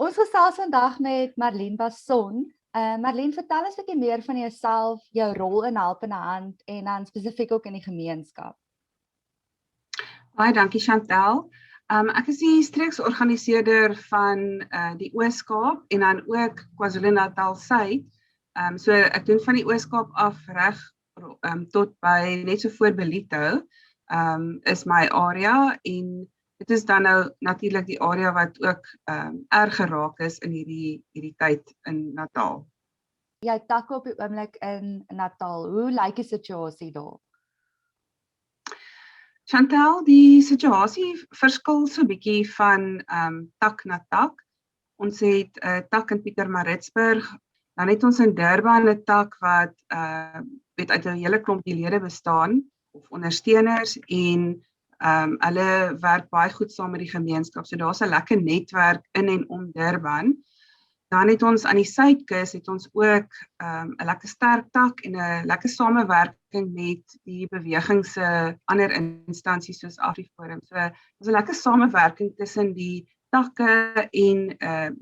Ons gesels vandag met Marlene Basson. Marlene, vertel ons 'n bietjie meer van jouself, jou rol in Helpende Hand en dan spesifiek ook in die gemeenskap. Baie dankie Chantel. Ek is die streeksorganiseerder van die Oos-Kaap en dan ook KwaZulu-Natal Suid. So ek doen van die Oos-Kaap af reg tot by net so voor Bellito is my area en dit is dan nou natuurlik die area wat ook erg geraak is in hierdie tyd in Natal. Jy takke op die oomblik in Natal. Hoe lyk die situasie daar? Chantal, die situasie verskil so 'n bietjie van tak na tak. Ons het 'n tak in Pietermaritzburg, dan het ons in Durban 'n tak wat uit 'n hele klompie lede bestaan of ondersteuners en hulle werk baie goed saam met die gemeenskap. So daar's 'n lekker netwerk in en om Durban. Dan het ons aan die Suidkus het ons ook 'n lekker sterk tak en 'n lekker samewerking met die beweging se ander instansies soos AfriForum. So daar's 'n lekker samewerking tussen die takke en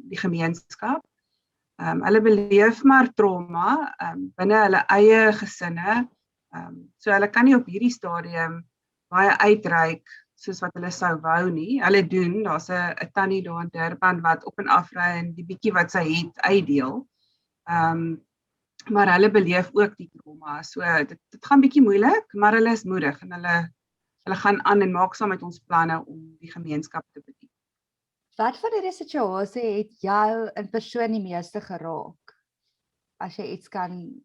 die gemeenskap. Hulle beleef maar trauma binne hulle eie gesinne. So hulle kan nie op hierdie stadium baie uitreik soos wat hulle sou wou nie. Hulle doen, daar's 'n tannie daar in Durban wat op en af ry en die bietjie wat sy het uitdeel. Maar hulle beleef ook die trauma. So dit gaan bietjie moeilik, maar hulle is moedig en hulle gaan aan en maak saam met ons planne om die gemeenskap te bedien. Wat van hierdie situasie het jou in persoon die meeste geraak? As jy iets kan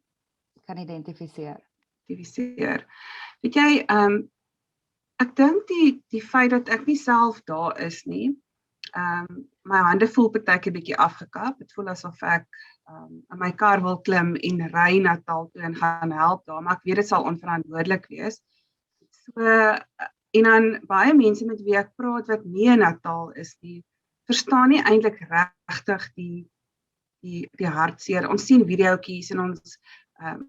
identifiseer. Weet jy, ek dink die feit dat ek nie self daar is nie, my hande voel partykeer bietjie afgekap. Dit voel asof ek in my kar wil klim en ry Natal toe en gaan help daar, maar ek weet dit sal onverantwoordelik wees. So, en dan baie mense met wie ek praat wat nie in Natal is nie, verstaan nie eintlik regtig die hartseer. Ons sien videoetjies en ons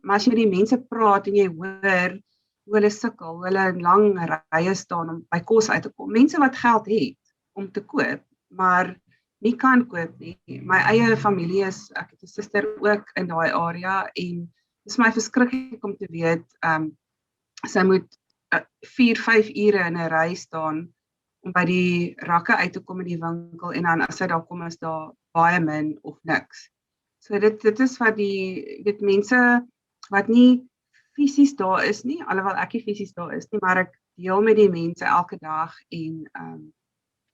maar as jy met die mense praat en jy hoor hoe hulle sukkel, hoe hulle in lang rye staan om by kos uit te kom. Mense wat geld het om te koop, maar nie kan koop nie. My eie familie ek het 'n suster ook in daai area en dit is my verskriklik om te weet, sy moet 4-5 ure in 'n ry staan om by die rakke uit te kom in die winkel en dan as sy daar kom is daar baie min of niks. So dit is wat dit mense wat nie fisies daar is nie, alhoewel ek nie fisies daar is nie, maar ek deel met die mense elke dag en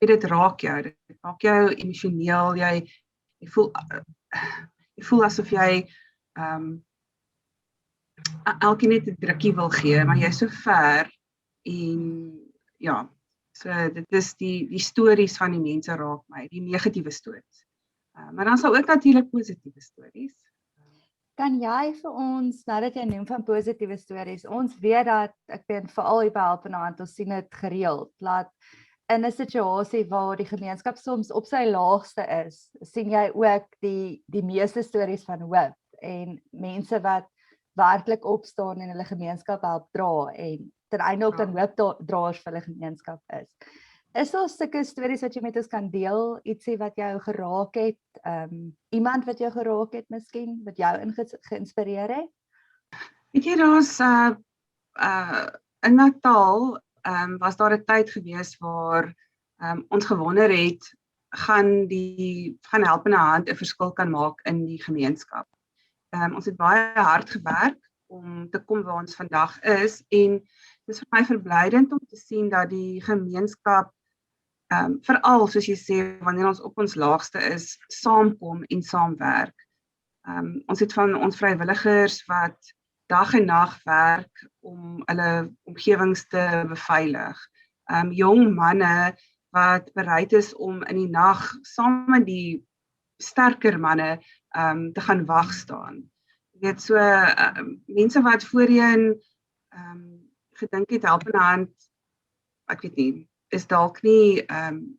dit raak jou, dit maak jou emosioneel, jy voel asof jy elke net 'n drukkie wil gee, maar jy's so ver en ja, so dit is die stories van die mense raak my, die negatiewe stories. Maar dan sal ook natuurlik positiewe stories. Kan jy vir ons, nou dat jy noem van positiewe stories, ons weet dat, ek weet veral hier by Helpende Hand, ons sien dit gereeld, dat in 'n situasie waar die gemeenskap soms op sy laagste is, sien jy ook die meeste stories van hoop en mense wat werklik opstaan en hulle gemeenskap help dra en ten einde ook dan hoopdraers vir hulle gemeenskap is. Is daar sulke stories wat jy met ons kan deel, ietsie wat jou geraak het, iemand wat jou geraak het miskien, wat jou geïnspireer het? Weet jy, daar's in Natal was daar 'n tyd gewees waar ons gewonder het, gaan Helpende Hand 'n verskil kan maak in die gemeenskap. Ons het baie hard gewerk om te kom waar ons vandag is en dit is vir my verblydend om te sien dat die gemeenskap veral soos jy sê, wanneer ons op ons laagste is, saamkom en saamwerk. Ons het van ons vrywilligers wat dag en nag werk om hulle omgewings te beveilig. Jong manne wat bereid is om in die nag saam met die sterker manne te gaan wag staan. Jy weet, so mense wat voorheen gedink het Helpende Hand, ek weet nie, is dalk nie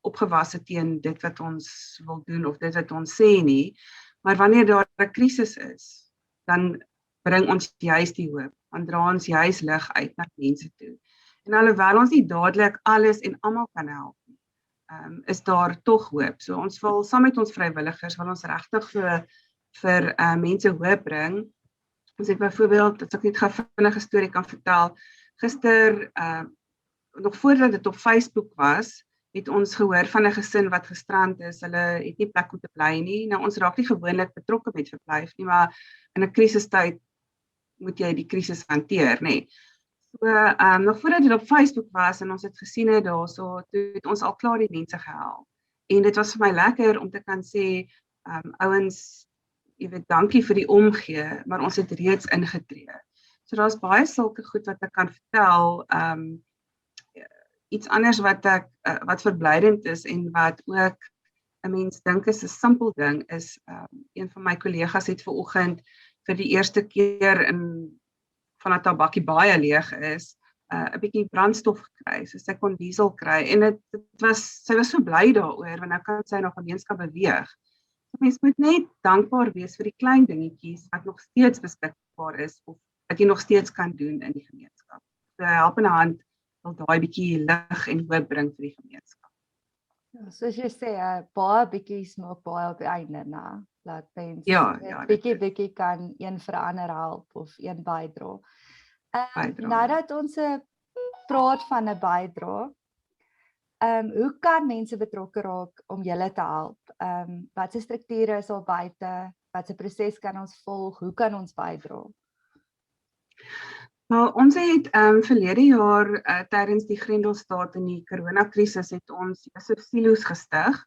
opgewasse teen dit wat ons wil doen of dit wat ons sê nie, maar wanneer daar 'n krisis is, dan bring ons juist die hoop, dan dra ons juist lig uit na mense toe. En alhoewel ons nie dadelik alles en almal kan help nie, is daar tog hoop. So ons wil saam met ons vrywilligers wil ons regtig vir mense hoop bring. Ons het byvoorbeeld, as ek net gou vinnig 'n storie kan vertel, gister nog voordat dit op Facebook was, het ons gehoor van 'n gesin wat gestrand is. Hulle het nie plek om te bly nie. Nou ons raak nie gewoonlik betrokke met verblyf nie, maar in 'n krisistyd moet jy die krisis hanteer, nê. So nog voordat dit op Facebook was en ons het gesien het daarso, toe het ons al klaar die mense gehelp. En dit was vir my lekker om te kan sê, ouens, jy weet, dankie vir die omgee, maar ons het reeds ingetree. So daar's baie sulke goed wat ek kan vertel. Iets anders wat verblydend is en wat ook 'n mens dink is 'n simpel ding is, een van my kollegas het vanoggend vir die eerste keer vandat haar bakkie baie leeg is, 'n bietjie brandstof gekry, so sy kon diesel kry en sy was so bly daaroor want nou kan sy nog gemeenskap beweeg. So mens moet net dankbaar wees vir die klein dingetjies wat nog steeds beskikbaar is of wat jy nog steeds kan doen in die gemeenskap. So helpende hand wil daai bietjie lig en hoop bring vir die gemeenskap. Ja, soos jy sê, baie bietjies maak baie op die einde, né? Laat mense Ja, bietjie kan een vir 'n ander help of een bydra. Nou dat ons praat van 'n bydra, hoe kan mense betrokke raak om julle te help? Wat se strukture is al buite? Wat se proses kan ons volg? Hoe kan ons bydra? Nou, ons het verlede jaar tydens die Grendelstaat in die koronakrisis het ons Josef Siloes gestig.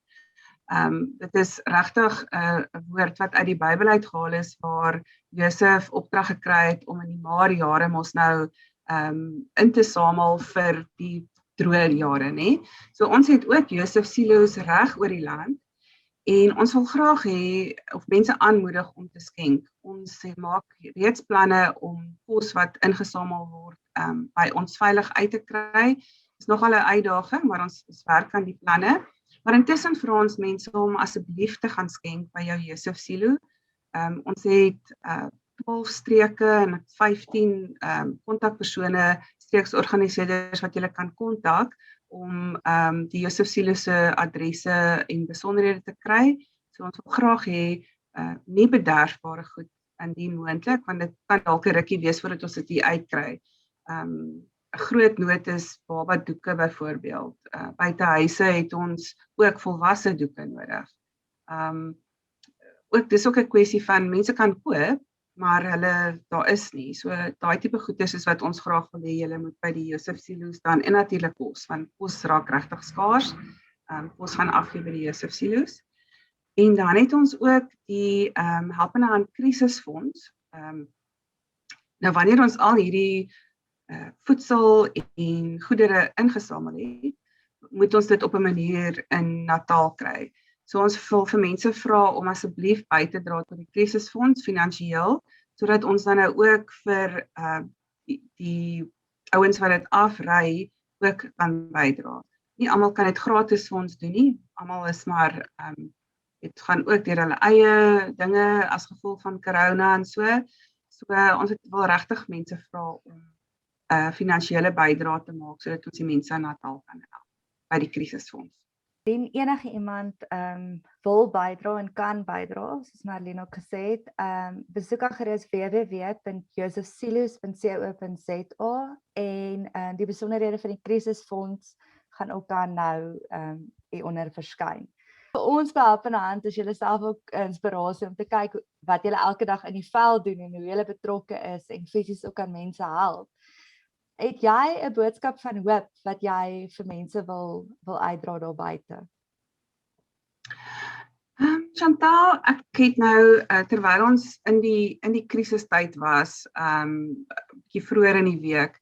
Dit is regtig 'n woord wat uit die Bybel uitgehaal is waar Josef opdrag gekry het om in die maar-jare mos nou in te samel vir die droë jare, nê. So ons het ook Josef Siloes reg oor die land en ons wil graag hê of mense aanmoedig om te skenk. Ons maak reeds planne om kos wat ingesamel word by ons veilig uit te kry. Dit is nogal 'n uitdaging, maar ons werk aan die planne. Maar intussen vra ons mense om asseblief te gaan skenk by jou Josef Silo. Ons het 12 streke en 15 kontakpersone, streeksorganiseerders wat jy kan kontak om die Josef Silo se adresse en besonderhede te kry. So ons wil graag hê nie bederfbare goed indien moontlik, want dit kan dalk 'n rukkie wees voordat ons dit hier uitkry. 'n Groot nood is baba doeke byvoorbeeld. Buite huise het ons ook volwasse doeke nodig. Dis ook 'n kwessie van mense kan koop, maar daar is nie. So daai tipe goeders is wat ons graag wil hê julle moet by die Josef Siloes dan en natuurlik kos, want kos raak regtig skaars. Kos gaan afgee by die Josef Siloes. En dan het ons ook die helpende hand krisisfonds. Nou wanneer ons al hierdie voedsel en goedere ingesamel het, moet ons dit op 'n manier in Natal kry. So ons wil vir mense vra om asseblief by te dra tot die krisisfonds finansiëel, sodat ons dan nou ook vir die ouens wat dit afry ook kan bydra. Nie almal kan dit gratis vir ons doen nie. Almal is maar dit gaan ook deur hulle eie dinge as gevolg van corona en so. So ons wil regtig mense vra om finansiële bydrae te maak sodat ons die mense in Natal kan help by die krisisfonds. Indien enige iemand wil bydra en kan bydra, soos Marlene ook gesê het, besoek dan gerus www.josefsiloes.co.za en die besonderhede van die krisisfonds gaan ook dan nou hieronder verskyn. Vir ons by Helpende Hand is julle self ook inspirasie om te kyk wat julle elke dag in die veld doen en hoe julle betrokke is en fisies ook aan mense help. Het jy 'n boodskap van hoop wat jy vir mense wil uitdra daar buite? Chantal, ek het nou terwyl ons in die krisistyd was, bietjie vroeër in die week,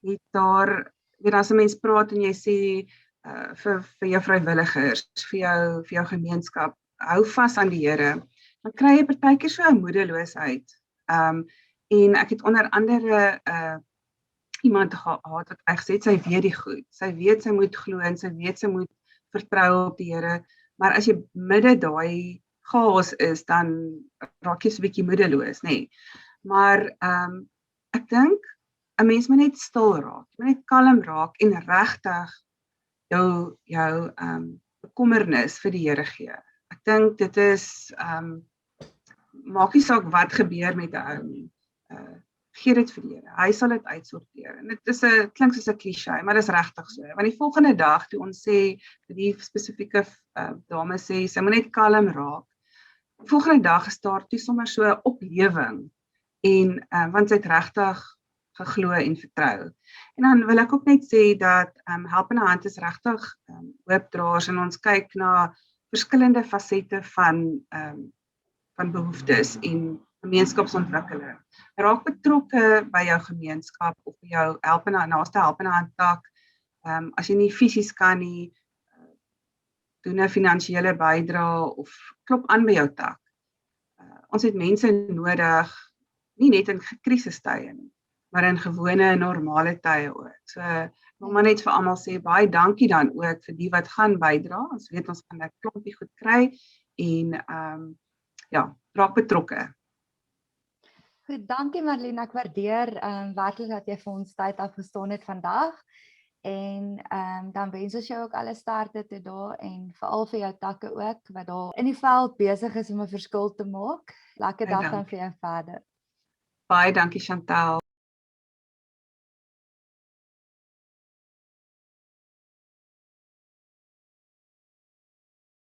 het daar, as 'n mens praat en jy sê vir jou vrywilligers, vir jou gemeenskap, hou vas aan die Here, dan kry jy partykeer so 'n moedeloosheid. En ek het onder andere iemand gehad wat gesê sy weet die goed. Sy weet sy moet glo en sy weet sy moet vertrou op die Here, maar as jy midde daai chaos is, dan raak jy so 'n bietjie moedeloos, nê. Maar ek dink 'n mens moet net stil raak, jy moet net kalm raak en regtig jou bekommernis vir die Here gee. Ek dink dit is maak nie saak wat gebeur met 'n ou nie. Gee dit vir die Here. Hy sal dit uitsorteer. En dit is klink soos 'n klise, maar dis regtig so. Want die volgende dag toe ons sê die spesifieke dame sê sy moet net kalm raak. Die volgende dag is daar toe sommer so 'n oplewing en want sy het regtig geglo en vertrou. En dan wil ek ook net sê dat Helpende Hand is regtig hoopdraers en ons kyk na verskillende fasette van behoeftes en gemeenskapsontwikkeling. Raak betrokke by jou gemeenskap of by jou naaste Helpende Hand tak. As jy nie fisies kan nie, doen 'n finansiële bydrae of klop aan by jou tak. Ons het mense nodig, nie net in krisistye nie, maar in gewone normale tye ook. So wil maar net vir almal sê baie dankie dan ook vir die wat gaan bydra. Ons weet ons gaan 'n klompie goed kry en raak betrokke. Goed, dankie Marlene, ek waardeer werklik dat jy vir ons tyd afgestaan het vandag. En dan wens ons jou ook alle sterkte toe daar en veral vir jou takke ook wat daar in die veld besig is om 'n verskil te maak. Lekker dag dan vir jou verder. Baie dankie Chantal.